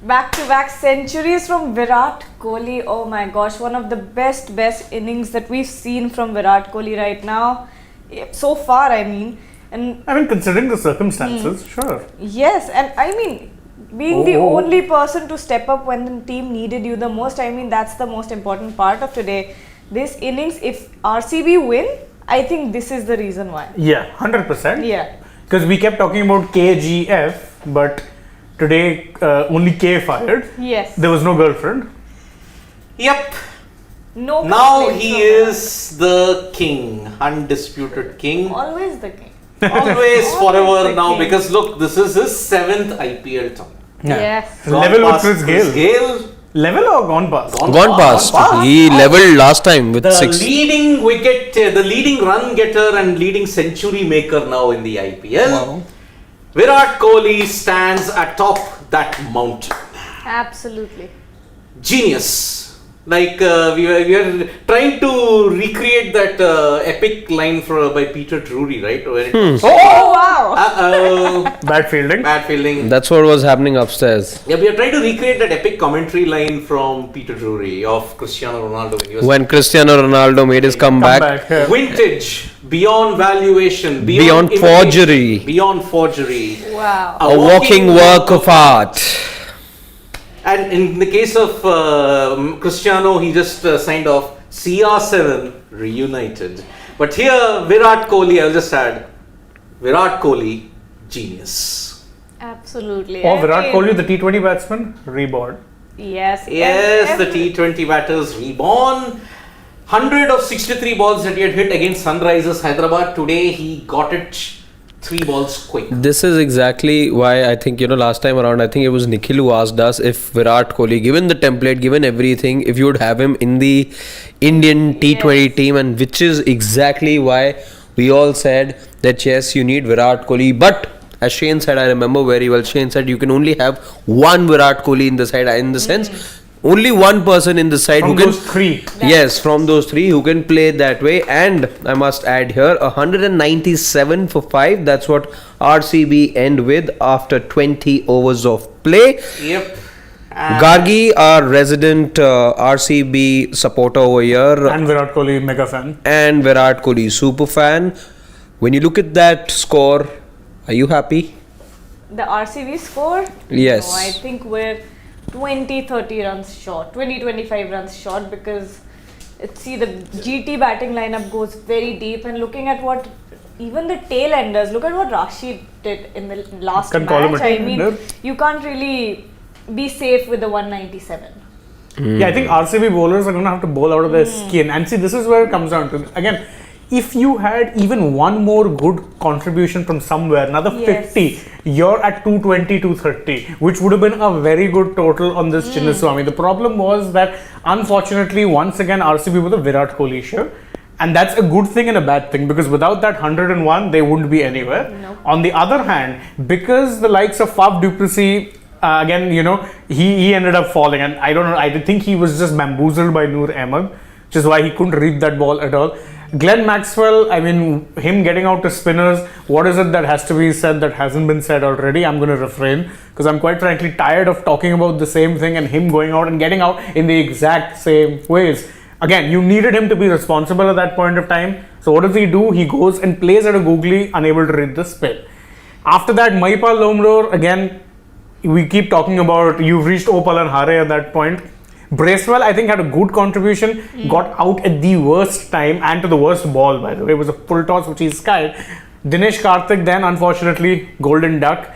Back-to-back centuries from Virat Kohli. Oh my gosh, one of the best innings that we've seen from Virat Kohli right now. So far, I mean. And I mean, considering the circumstances, sure. Yes, and I mean, being the only person to step up when the team needed you the most, I mean, that's the most important part of today. This innings, if RCB win, I think this is the reason why. Yeah, 100%. Yeah. Because we kept talking about KGF, but today only K fired. Yes. There was no girlfriend. Yep. No. Now complaints he from is the king, undisputed king. her. Always the king. Always, forever the now. king. Because look, this is his 7th IPL term. Yes. Level with Gone Chris past Gale. Level or gone past? Gone past. He leveled last time with The 6. leading wicket, the leading run getter and leading century maker now in the IPL. Wow. Virat Kohli stands atop that mountain. Absolutely. Genius. Like we were trying to recreate that epic line by Peter Drury, right? Where it was, Oh wow. Bad fielding. bad fielding. That's what was happening upstairs. Yeah, we are trying to recreate that epic commentary line from Peter Drury of Cristiano Ronaldo when he was When Cristiano Ronaldo made his comeback. Yeah. vintage, beyond valuation, Beyond imitation, forgery. beyond forgery. Wow. A walking work of art. And in the case of Cristiano, he just signed off CR7 reunited. But here, Virat Kohli, I'll just add, Virat Kohli, genius. Absolutely. Or I Virat mean, Kohli, the T20 batsman, reborn. Yes. Yes, the every- T20 batters reborn. 100 of 63 balls that he had hit against Sunrisers Hyderabad. Today, he got it 3 balls quick. This is exactly why I think, last time around, I think it was Nikhil who asked us if Virat Kohli, given the template, given everything, if you would have him in the Indian T20 team, and which is exactly why we all said that yes, you need Virat Kohli. But as Shane said, I remember very well, Shane said you can only have one Virat Kohli in the side, in the sense, only one person in the side From who can. those three. Yes, from those three who can play that way. And I must add here 197 for 5. That's what RCB end with after 20 overs of play. Yep. Gargi, our resident RCB supporter over here, And Virat Kohli, mega fan. and Virat Kohli super fan. When you look at that score, are you happy? The RCB score? Yes. No, I think we're 20-30 runs short, 20-25 runs short, because see, the GT batting lineup goes very deep, and looking at what even the tail enders, look at what Rashid did in the last Can call him match. a I tail mean, ender. you can't really be safe with the 197. Yeah, I think RCB bowlers are going to have to bowl out of their skin. And see, this is where it comes down to. Again, if you had even one more good contribution from somewhere, another Yes. 50, you're at 220, 230, which would have been a very good total on this Chinnaswamy. The problem was that, unfortunately, once again, RCB was a Virat Kohli show. And that's a good thing and a bad thing, because without that 101, they wouldn't be anywhere. No. On the other hand, because the likes of Faf du Plessis, again, he ended up falling, and I don't know, I think he was just bamboozled by Noor Ahmed, which is why he couldn't read that ball at all. Glenn Maxwell, I mean, him getting out to spinners, what is it that has to be said that hasn't been said already? I'm going to refrain, because I'm quite frankly tired of talking about the same thing and him going out and getting out in the exact same ways. Again, you needed him to be responsible at that point of time. So what does he do? He goes and plays at a googly, unable to read the spin. After that, Maipal Lomror, again, we keep talking about you've reached Opal and Hare at that point. Bracewell, I think, had a good contribution, got out at the worst time and to the worst ball, by the way. It was a full toss which he skied. Dinesh Karthik then, unfortunately, golden duck.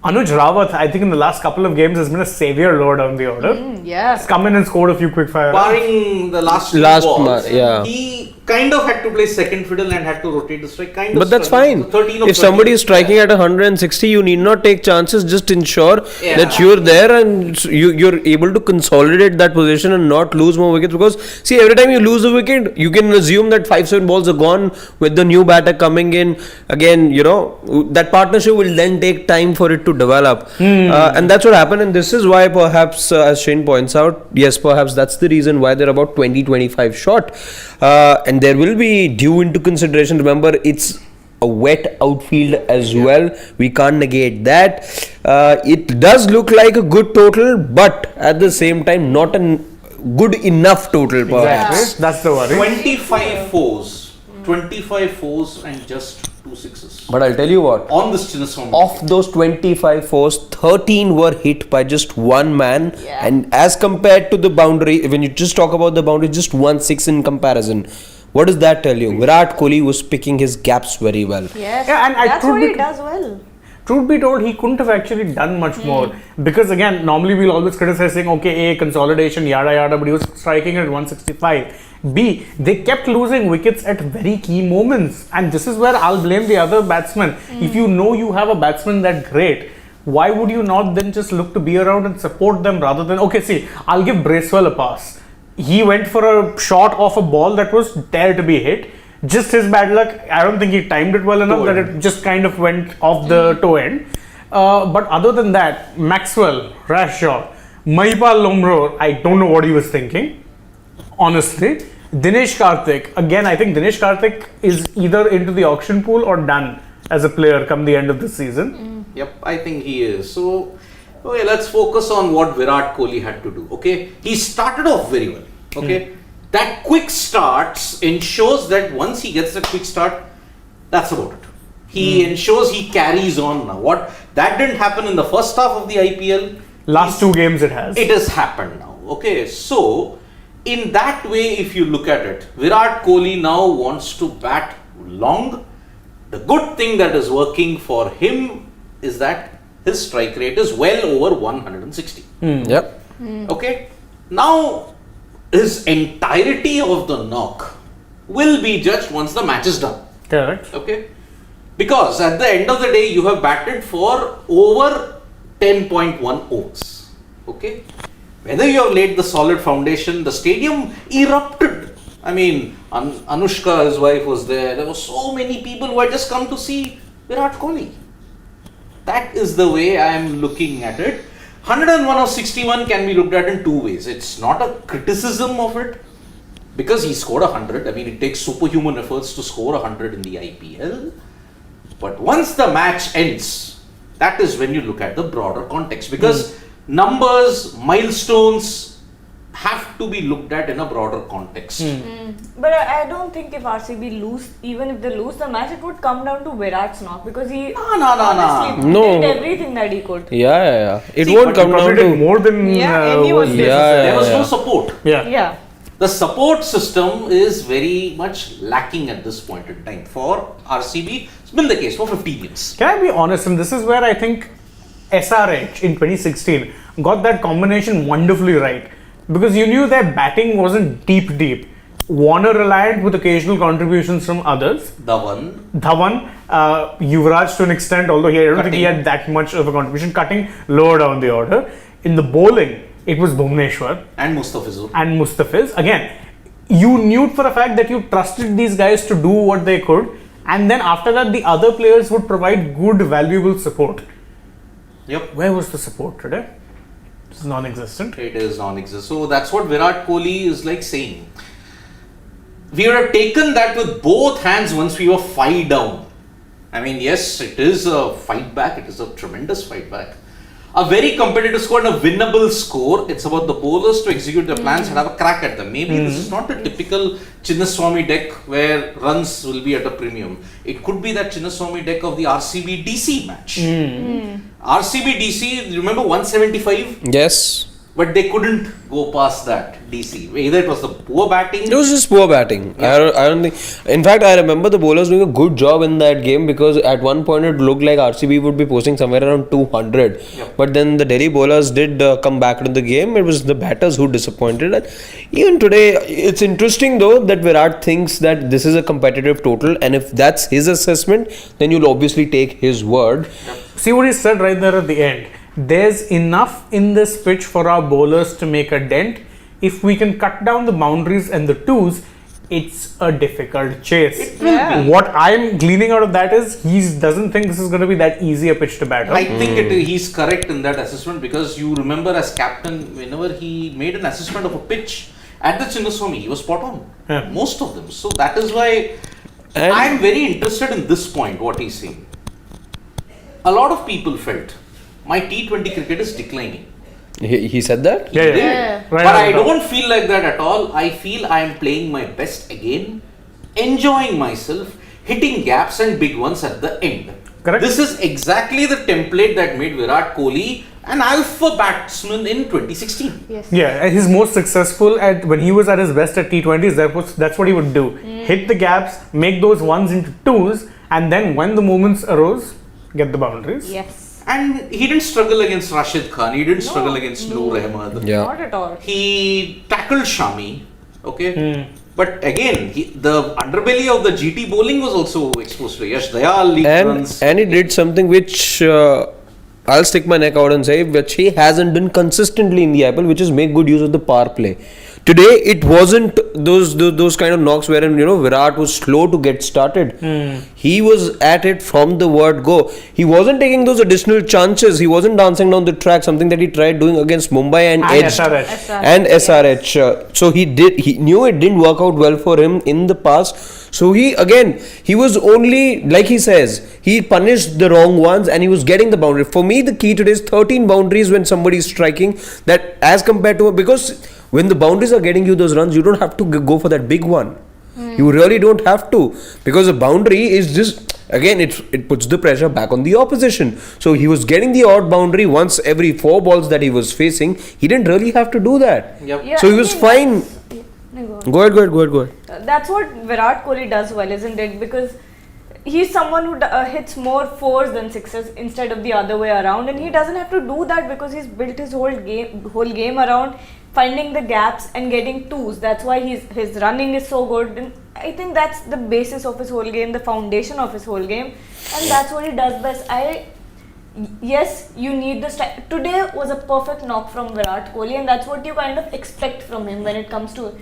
Anuj Rawat, I think in the last couple of games has been a savior lower down the order. Yes. He's come in and scored a few quick fire runs. Barring the last two balls, he kind of had to play second fiddle and had to rotate the strike. But that's fine. 13 of If somebody 13. is striking at 160, you need not take chances. Just ensure Yeah. that you're there and you're able to consolidate that position and not lose more wickets. Because see, every time you lose a wicket, you can assume that 5-7 balls are gone with the new batter coming in. Again, that partnership will then take time for it to develop. And that's what happened. And this is why perhaps, as Shane points out, yes, perhaps that's the reason why they're about 20-25 short. And there will be due into consideration. Remember, it's a wet outfield as well. We can't negate that. It does look like a good total, but at the same time, not a good enough total. Perhaps. Exactly. That's the worry. 25 fours. 25 fours and just 2 sixes. But I'll tell you what. On this Chinnaswamy. Of those 25 fours, 13 were hit by just one man. Yeah. And as compared to the boundary, when you just talk about the boundary, just 1 6 in comparison. What does that tell you? Virat Kohli was picking his gaps very well. Yes, Yeah, and I that's could what be- he does well. Truth be told, he couldn't have actually done much more because again, normally we'll always criticize saying, okay, A, consolidation, yada yada, but he was striking at 165. B, they kept losing wickets at very key moments, and this is where I'll blame the other batsmen. If you know you have a batsman that great, why would you not then just look to be around and support them rather than, okay, see, I'll give Bracewell a pass. He went for a shot off a ball that was there to be hit. Just his bad luck. I don't think he timed it well enough that it just kind of went off the toe end. But other than that, Maxwell, rash shot. Mahipal Lomro, I don't know what he was thinking. Honestly. Dinesh Karthik, again, I think Dinesh Karthik is either into the auction pool or done as a player come the end of the season. Yep, I think he is. So, okay, let's focus on what Virat Kohli had to do. Okay, he started off very well. Okay, that quick starts ensures that once he gets that quick start, that's about it. He ensures he carries on now. What that didn't happen in the first half of the IPL. Last 2 games it has. It has happened now. Okay, so in that way, if you look at it, Virat Kohli now wants to bat long. The good thing that is working for him is that his strike rate is well over 160. Yep. Okay, now his entirety of the knock will be judged once the match is done. Correct. Okay, because at the end of the day, you have batted for over 10.1 overs. Okay, whether you have laid the solid foundation, the stadium erupted. I mean, Anushka, his wife, was there. There were so many people who had just come to see Virat Kohli. That is the way I am looking at it. 101 of 61 can be looked at in 2 ways. It's not a criticism of it because he scored 100. I mean, it takes superhuman efforts to score 100 in the IPL. But once the match ends, that is when you look at the broader context because numbers, milestones have to be looked at in a broader context. But I don't think if RCB lose, even if they lose the match, it would come down to Virat's knock because he honestly No. did everything that he could. Yeah. It See, won't but come Probably down did to. more than anyone was did. necessary. There was Yeah. no support. Yeah. The support system is very much lacking at this point in time for RCB. It's been the case for 15 years. Can I be honest? And this is where I think SRH in 2016 got that combination wonderfully right. Because you knew their batting wasn't deep. Warner reliant with occasional contributions from others. Dhawan, Yuvraj to an extent, although I don't think he had that much of a contribution, cutting lower down the order. In the bowling, it was Bhuvneshwar and Mustafizur. and Mustafiz. Again, you knew for a fact that you trusted these guys to do what they could, and then after that, the other players would provide good, valuable support. Yep. Where was the support today? It's non-existent. It is non-existent. So that's what Virat Kohli is like saying. We would have taken that with both hands once we were 5 down. I mean, yes, it is a fight back. It is a tremendous fight back. A very competitive score and a winnable score. It's about the bowlers to execute their plans and have a crack at them. Maybe this is not a typical Chinnaswamy deck where runs will be at a premium. It could be that Chinnaswamy deck of the RCB DC match. RCB DC, remember 175? Yes. But they couldn't go past that DC. Either it was the poor batting. It was just poor batting. I don't think. In fact, I remember the bowlers doing a good job in that game because at one point it looked like RCB would be posting somewhere around 200. Yep. But then the Delhi bowlers did come back into the game. It was the batters who disappointed. And even today, it's interesting though that Virat thinks that this is a competitive total, and if that's his assessment, then you'll obviously take his word. See what he said right there at the end. There's enough in this pitch for our bowlers to make a dent. If we can cut down the boundaries and the twos, it's a difficult chase. What I'm gleaning out of that is he doesn't think this is going to be that easy a pitch to bat on. I think he's correct in that assessment because you remember as captain, whenever he made an assessment of a pitch at the Chinnaswamy, he was spot on. Yeah. Most of them. So that is why And I'm very interested in this point, what he's saying. A lot of people felt my T20 cricket is declining. he said that? He Yeah, did. yeah. Right But on I top. don't feel like that at all. I feel I am playing my best again, enjoying myself, hitting gaps and big ones at the end. Correct. This is exactly the template that made Virat Kohli an alpha batsman in 2016. Yes. Yeah, he's most successful at when he was at his best at T20s. That's what he would do. Hit the gaps, make those ones into twos, and then when the moments arose, get the boundaries. Yes. And he didn't struggle against Rashid Khan. He didn't struggle against Noor Ahmed. Yeah. Not at all. He tackled Shami. Okay. But again, the underbelly of the GT bowling was also exposed to Yash Dayal, league runs. And he did something which I'll stick my neck out and say, which he hasn't done consistently in the IPL, which is make good use of the power play. Today, it wasn't those kind of knocks wherein Virat was slow to get started. He was at it from the word go. He wasn't taking those additional chances. He wasn't dancing down the track, something that he tried doing against Mumbai and edged. SRH. And SRH. So he knew it didn't work out well for him in the past. So he was only, like he says, he punished the wrong ones and he was getting the boundary. For me, the key today is 13 boundaries when somebody is striking, that as compared to, because when the boundaries are getting you those runs, you don't have to go for that big one. You really don't have to, because a boundary is just, again, it puts the pressure back on the opposition. So he was getting the odd boundary once every 4 balls that he was facing. He didn't really have to do that. Yep. Yeah, So he I was mean, fine. Go Go ahead. That's what Virat Kohli does well, isn't it? Because he's someone who hits more 4s than 6s instead of the other way around, and he doesn't have to do that because he's built his whole game around finding the gaps and getting 2s. That's why his running is so good, and I think that's the basis of his whole game, the foundation of his whole game, and that's what he does best. Yes, you need the today was a perfect knock from Virat Kohli, and that's what you kind of expect from him when it comes to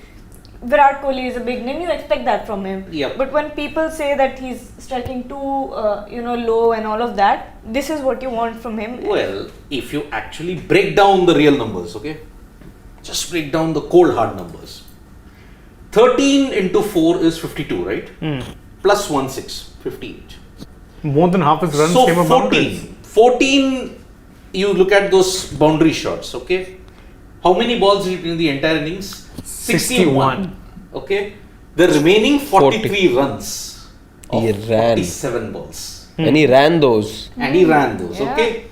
Virat Kohli is a big name, you expect that from him. Yep. But when people say that he's striking too low and all of that, this is what you want from him. Well, if you actually break down the real numbers, okay? Just break down the cold hard numbers. 13 into 4 is 52, right? Plus 1 6, 58. More than half his runs So came from boundaries. 14, you look at those boundary shots, okay? How many balls did he play in the entire innings? 61. Okay? The remaining 43 runs of He ran. 47 balls. And he ran those. And he ran those, Yeah. okay?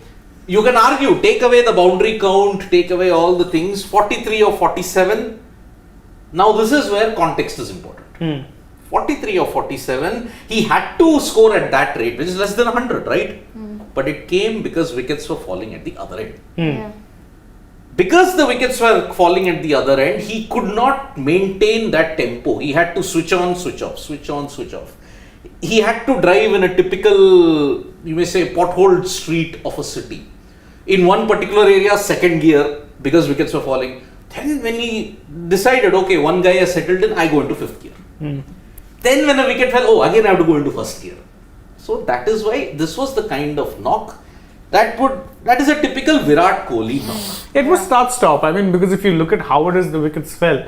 You can argue, take away the boundary count, take away all the things, 43 or 47. Now this is where context is important. 43 or 47, he had to score at that rate, which is less than 100, right? But it came because wickets were falling at the other end. Yeah. Because the wickets were falling at the other end, he could not maintain that tempo. He had to switch on, switch off, switch on, switch off. He had to drive in a typical, you may say, potholed street of a city. In one particular area, second gear, because wickets were falling. Then when he decided, okay, one guy has settled in, I go into 5th gear. Then when a wicket fell, again I have to go into 1st gear. So that is why this was the kind of knock that is a typical Virat Kohli knock. It was start-stop. I mean, because if you look at how it is the wickets fell,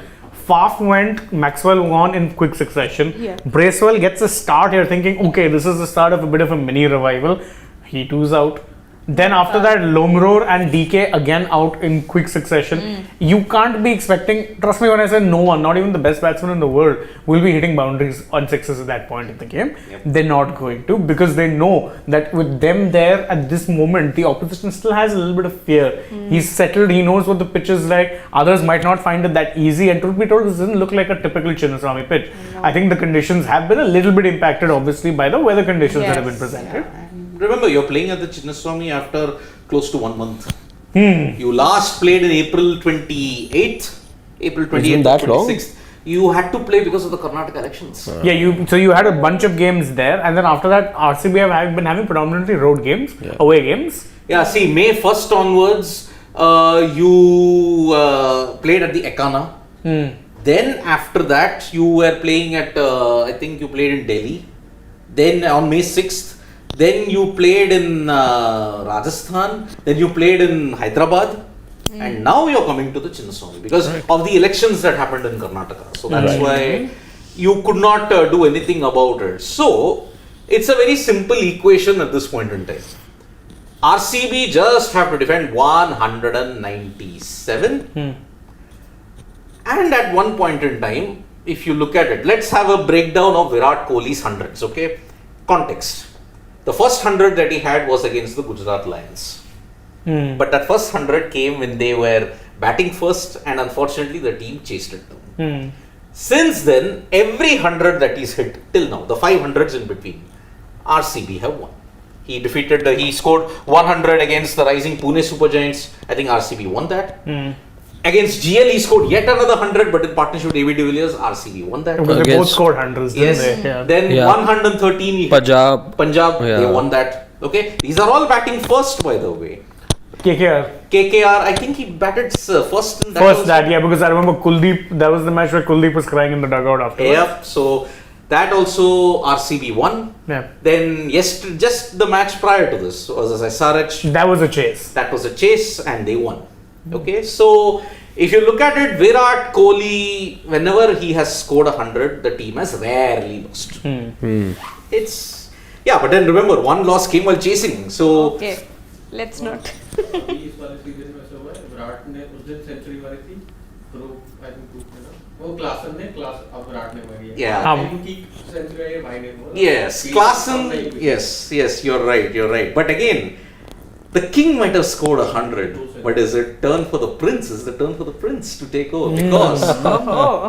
Faf went, Maxwell won in quick succession. Yeah. Bracewell gets a start here thinking, okay, this is the start of a bit of a mini revival. He two's out. Then after that, Lomror and DK again out in quick succession. You can't be expecting, trust me when I say no one, not even the best batsman in the world, will be hitting boundaries on 6s at that point in the game. Yep. They're not going to, because they know that with them there at this moment, the opposition still has a little bit of fear. He's settled, he knows what the pitch is like. Others might not find it that easy, and truth be told, this doesn't look like a typical Chinnaswamy pitch. I think the conditions have been a little bit impacted, obviously, by the weather conditions that have been presented. Remember, you're playing at the Chinnaswamy after close to 1 month. You last played in April 28th, April 28th that or long? 26th. You had to play because of the Karnataka elections. Yeah, so you had a bunch of games there, and then after that, RCB have been having predominantly road games, away games. Yeah, see, May 1st onwards, you played at the Ekana. Then after that, you were playing at, I think you played in Delhi. Then on May 6th, then you played in Rajasthan. Then you played in Hyderabad. And now you're coming to the Chinnaswamy because of the elections that happened in Karnataka. So that's why you could not do anything about it. So, it's a very simple equation at this point in time. RCB just have to defend 197. And at one point in time, if you look at it, let's have a breakdown of Virat Kohli's hundreds, okay? Context. The first 100 that he had was against the Gujarat Lions. But that first 100 came when they were batting first, and unfortunately the team chased it down. Since then, every 100 that he's hit till now, the 500s in between, RCB have won. He scored 100 against the rising Pune Super Giants. I think RCB won that. Against GL, he scored yet another 100, but in partnership with AB de Villiers, RCB won that. Because they both scored hundreds, didn't they? Yeah. Then 113, he Punjab, they won that. Okay, these are all batting first, by the way. KKR, I think he batted first in that. Because I remember Kuldeep, that was the match where Kuldeep was crying in the dugout afterwards. Yep, so that also RCB won. Yeah. Then just the match prior to this was SRH. That was a chase. That was a chase and they won. Okay, so if you look at it, Virat Kohli, whenever he has scored 100, the team has rarely lost. It's, but then remember, one loss came while chasing. So, Okay, let's not. इस वाले season में ऐसा हुआ है विराट ने उस दिन century मारी थी ग्रुप आई थिंक ग्रुप में ना वो क्लासन ने अब विराट ने मारी है इनकी सेंचुरी है भाई ने yes, Klaasen, yes, you're right. But again, the king might have scored 100, but is it turn for the prince? Is the turn for the prince to take over? Because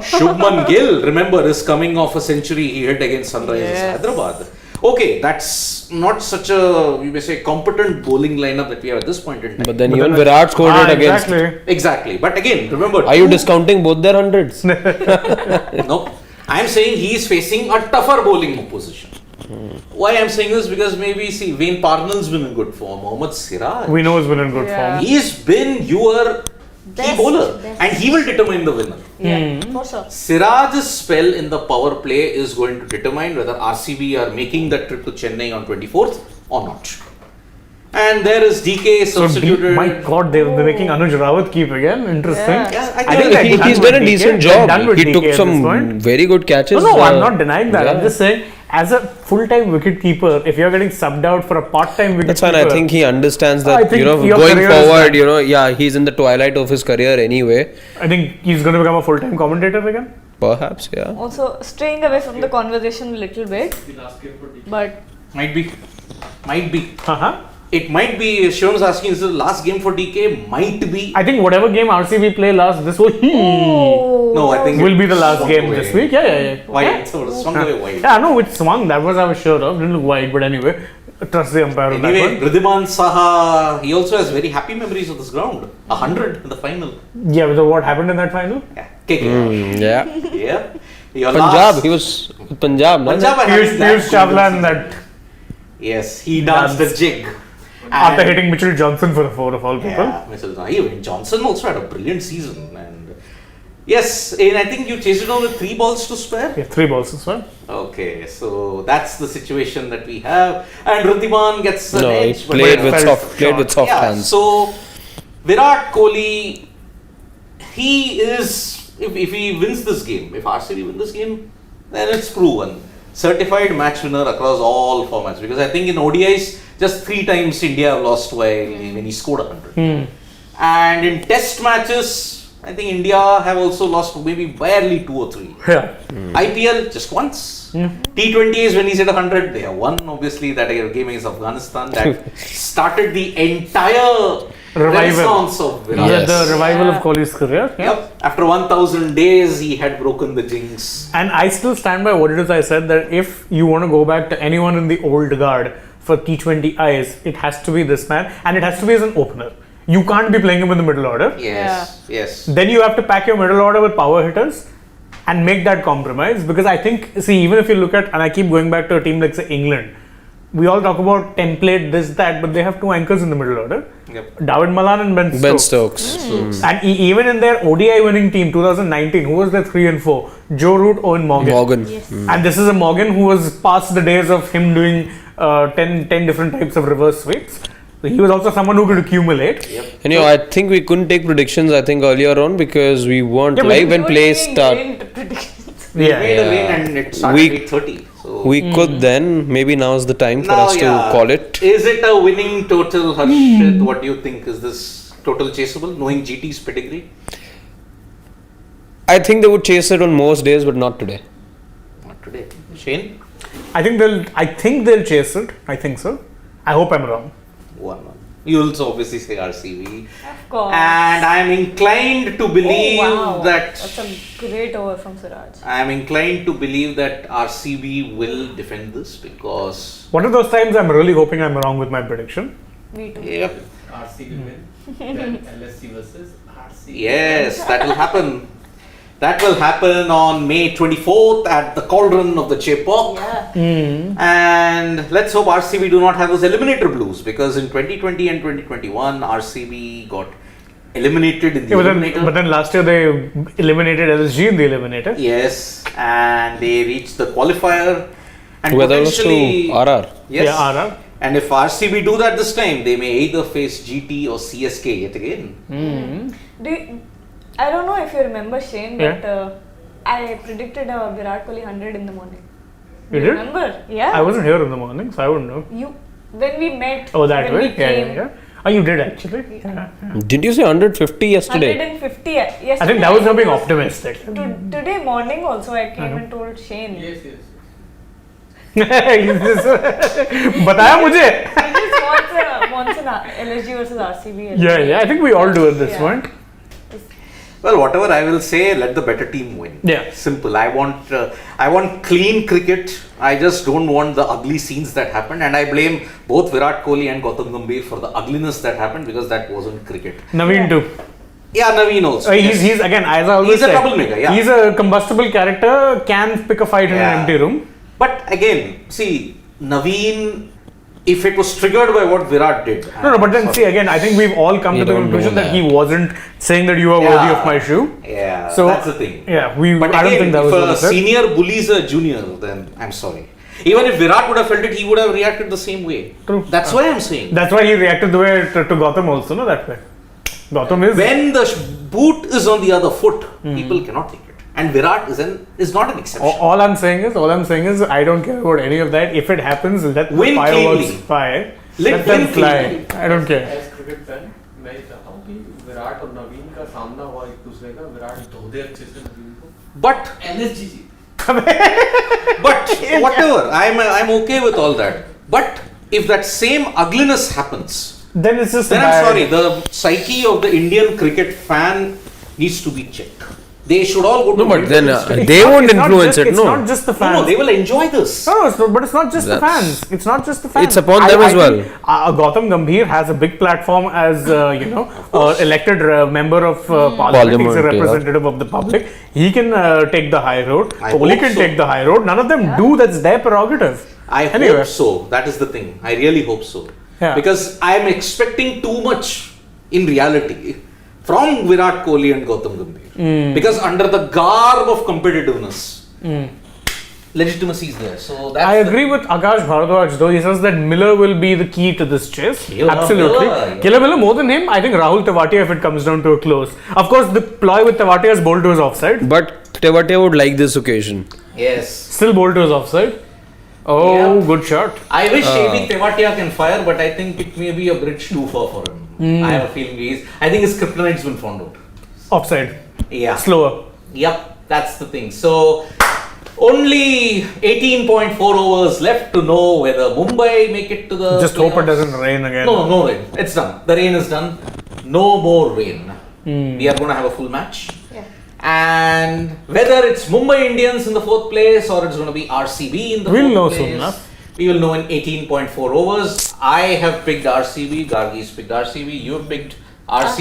Shubman Gill, remember, is coming off a century he hit against Sunrisers Hyderabad. Okay, that's not such a, we may say, competent bowling lineup that we have at this point in time. But then even Virat scored it against. Exactly. But again, remember. Are you discounting both their hundreds? No. I am saying he is facing a tougher bowling opposition. Why I am saying this? Because maybe, see, Wayne Parnell's been in good form. Mohammad Siraj. We know he's been in good form. He's been your key bowler. And he will determine the winner. Yeah, for sure. Siraj's spell in the power play is going to determine whether RCB are making that trip to Chennai on 24th or not. And there is DK substituted. My God, they're making Anuj Rawat keep again. Interesting. Yeah, I think he's done a decent job. He took some very good catches. No, I'm not denying that. I'm just saying, as a full-time wicket keeper, if you're getting subbed out for a part-time wicket keeper, that's fine. I think he understands that, going forward, he's in the twilight of his career anyway. I think he's going to become a full-time commentator again. Perhaps, yeah. Also, straying away from the conversation a little bit, but Might be. Uh-huh. It might be, Shivan's asking, is the last game for DK? Might be. I think whatever game RCB play last, this will No, I think will be the last game this week. Yeah. Wide. So it swung away wide. Yeah, no, it swung. That was I was sure of. Didn't look wide, but anyway, trust the umpire on that Anyway, one. Ridhiman Saha, he also has very happy memories of this ground. 100 in the final. Yeah, with what happened in that final? Yeah. KKR. Yeah. Yeah. Your Punjab, last- he was Punjab, no? Punjab had Piyush that Chawla and golden that Yes, he danced the jig. after And- hitting Mitchell Johnson for the four of all people. Yeah, Mr. Even Johnson also had a brilliant season. And yes, and I think you chased it on with 3 balls to spare. Yeah, 3 balls as well. Okay, so that's the situation that we have. And Ridhiman gets an No, he edge. but- played with felt soft yeah, hands. so Virat Kohli, he is, if he wins this game, if RCB win this game, then it's proven. Certified match winner across all formats. Because I think in ODIs, just 3 times India have lost when he scored 100. And in test matches, I think India have also lost maybe barely 2 or 3. Yeah. IPL just once. T20s when he's at 100, they have won. Obviously, that game against Afghanistan that started the entire renaissance of Virat. Yes. The revival of Kohli's career. Yeah. Yep. After 1000 days, he had broken the jinx. And I still stand by what it is I said, that if you want to go back to anyone in the old guard for T20 eyes, it has to be this man, and it has to be as an opener. You can't be playing him in the middle order. Yes. Then you have to pack your middle order with power hitters and make that compromise. Because I think, see, even if you look at, and I keep going back to a team like, say, England, we all talk about template, this, that, but they have 2 anchors in the middle order. Yep. David Malan and Ben Stokes. And even in their ODI winning team, 2019, who was their 3 and 4? Joe Root, Owen Morgan. And this is a Morgan who was past the days of him doing 10 different types of reverse sweeps. So he was also someone who could accumulate. And I think we couldn't take predictions, earlier on because we weren't live when play started. We Yeah, made a yeah. lane and it started We- 8:30. So We could then, maybe now's the time for now, us to call it. Is it a winning total, Harshit? What do you think? Is this total chaseable, knowing GT's pedigree? I think they would chase it on most days, but not today. Not today. Shane? I think they'll chase it. I think so. I hope I'm wrong. 1-1. You'll also obviously say RCB. Of course. And I'm inclined to believe wow. that That's a great over from Siraj. I'm inclined to believe that RCB will defend this because One of those times I'm really hoping I'm wrong with my prediction. Me too. yep. RCB win, then LSC versus RCB. Yes, that will happen. That will happen on May 24th at the cauldron of the Chepauk. Yeah. And let's hope RCB do not have those eliminator blues because in 2020 and 2021 RCB got eliminated in the eliminator. But then last year they eliminated LSG in the eliminator. Yes, and they reached the qualifier and Whether it was to potentially RR. yes. Yeah, RR. And if RCB do that this time, they may either face GT or CSK yet again. I don't know if you remember, Shane, Yeah. but I predicted a Virat Kohli 100 in the morning. You Do did? remember? Yeah. I wasn't here in the morning, so I wouldn't know. When we met. Oh, that when way? we Yeah, came, yeah, yeah. Oh, you did actually? Yeah. Didn't you say 150 yesterday? 150 yesterday. I think that was not being optimistic. Today morning also I came and told Shane. Yes, yes. बताया मुझे. He just wants an LSG versus RCB. Yeah, I think we all do at this Yeah. point. Well, whatever I will say, let the better team win. Yeah. Simple. I want clean cricket. I just don't want the ugly scenes that happened, and I blame both Virat Kohli and Gautam Gambhir for the ugliness that happened because that wasn't cricket. Naveen too. Yeah, Naveen also. He's again, as I always He's a say, troublemaker, yeah. He's a combustible character, can pick a fight in Yeah. an empty room. But again, see, Naveen, if it was triggered by what Virat did. No, but then see again, I think we've all come You to the don't conclusion know that that. he wasn't saying that you are worthy of my shoe. Yeah, So that's the thing. Yeah, But I don't again, think that was if what a he said. senior bullies a junior, then I'm sorry. Even if Virat would have felt it, he would have reacted the same way. True. That's why I'm saying. That's why he reacted the way to Gautam also, no? That way. Gautam is. When the boot is on the other foot, people cannot take it. And Virat is not an exception. All I'm saying is, I don't care about any of that. If it happens, let the Win fireworks cleanly. fly. Let Let them win fly. cleanly. I don't care. As cricket fan, मैं ये चाहता हूँ कि विराट और नवीन का सामना हुआ एक दूसरे का, विराट धो दे अच्छे से नवीन को, But LSG जीते. but whatever, I'm okay with all that. But if that same ugliness happens, Then it's just then bad. I'm sorry, the psyche of the Indian cricket fan needs to be checked. They should all go to No, but then military. they won't It's not influence just- it, It's no. not just the No, fans. no, they will enjoy this. No, but it's not just the That's- fans. It's not just the fans. It's upon them as well. think, Gautam Gambhir has a big platform as elected member of parliament. He's a Parliament, yeah. representative of the public. He can take the high road. I Kohli hope can so. take the high road. None of them do. That's their prerogative. I Anyway. hope so. That is the thing. I really hope so. Yeah. Because I am expecting too much in reality from Virat Kohli and Gautam Gambhir. Because under the garb of competitiveness, legitimacy is there. So that's I agree with Akash Bharadwaj though. He says that Miller will be the key to this chase. Killer Absolutely. Miller, yeah. Killer Miller more than him. I think Rahul Tewatia if it comes down to a close. Of course, the ploy with Tewatia is bowled to his offside. But Tewatia would like this occasion. yes. Still bowled to his offside. Oh, Yeah. good shot. I wish AB Tewatia can fire, but I think it may be a bridge too far for him. I have a feeling I think his kryptonite's been found out. Offside. Yeah. Slower. Yep, that's the thing. So, only 18.4 overs left to know whether Mumbai make it to the Just hope it playoffs. doesn't rain again. No rain. It's done. The rain is done. No more rain. We are going to have a full match. Yeah. And whether it's Mumbai Indians in the 4th place or it's going to be RCB in the 4th We'll know place, soon enough. we will know in 18.4 overs. I have picked RCB. Gargi's picked RCB. You've picked RCB.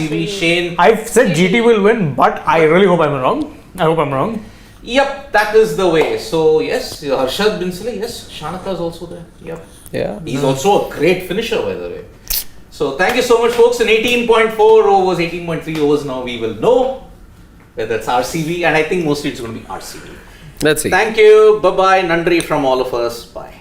RCB. Shane. I've said GT will win, but I really hope I'm wrong. I hope I'm wrong. Yep, that is the way. So yes, Harshad Binsali, yes, Shanaka is also there. Yep. Yeah. He's also a great finisher, by the way. So thank you so much, folks. In 18.4 overs, 18.3 overs now, we will know whether it's RCB, and I think mostly it's going to be RCB. Let's see. Thank you. Bye-bye. Nandri from all of us. Bye.